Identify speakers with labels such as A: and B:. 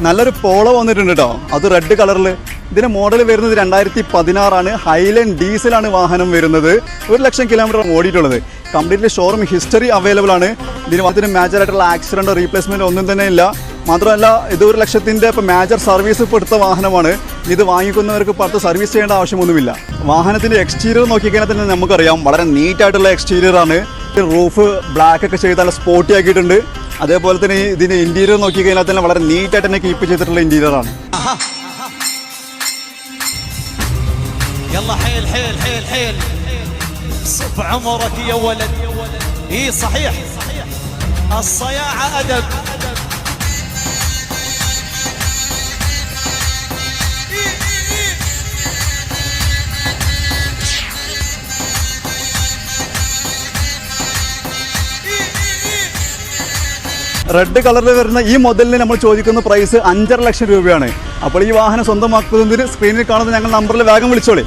A: നല്ലൊരു പോളോ വന്നിട്ടുണ്ട് കേട്ടോ, അത് റെഡ് കളറിൽ. ഇതിന്റെ മോഡൽ വരുന്നത് 2016 ഹൈലൻഡ് ഡീസലാണ് വാഹനം വരുന്നത്. 1,00,000 കിലോമീറ്റർ ഓടിയിട്ടുള്ളത്. കംപ്ലീറ്റ്ലി ഷോറൂം ഹിസ്റ്ററി അവൈലബിൾ ആണ്. ഇതിന് മേജർ ആയിട്ടുള്ള ആക്സിഡന്റ് റീപ്ലേസ്മെന്റ് ഒന്നും തന്നെ ഇല്ല. മാത്രമല്ല ഇത് 1,00,000-ന്റെ ഇപ്പോൾ മേജർ സർവീസ് ഇപ്പോൾ എടുത്ത വാഹനമാണ്. ഇത് വാങ്ങിക്കുന്നവർക്ക് പുറത്ത് സർവീസ് ചെയ്യേണ്ട ആവശ്യമൊന്നുമില്ല. വാഹനത്തിന്റെ എക്സ്റ്റീരിയർ നോക്കിക്കഴിഞ്ഞാൽ തന്നെ നമുക്കറിയാം വളരെ നീറ്റ് ആയിട്ടുള്ള എക്സ്റ്റീരിയർ ആണ്. റൂഫ് ബ്ലാക്ക് ഒക്കെ ചെയ്ത് നല്ല സ്പോർട്ടി ആക്കിയിട്ടുണ്ട്. അതേപോലെ തന്നെ ഇതിന്റെ ഇന്റീരിയർ നോക്കിക്കഴിഞ്ഞാൽ തന്നെ വളരെ നീറ്റ് ആയിട്ട് തന്നെ കീപ്പ് ചെയ്തിട്ടുള്ള ഇന്റീരിയർ ആണ്.
B: يلا حيل حيل حيل حيل صف عمرك يا ولد. اي صحيح الصياعة أدب.
A: റെഡ് കളറിൽ വരുന്ന ഈ മോഡലിന് നമ്മൾ ചോദിക്കുന്ന പ്രൈസ് 5.5 ലക്ഷം രൂപയാണ്. അപ്പോൾ ഈ വാഹനം സ്വന്തമാക്കുന്നതിന് സ്ക്രീനിൽ കാണുന്ന ഞങ്ങൾ നമ്പറിൽ വേഗം വിളിച്ചോളി.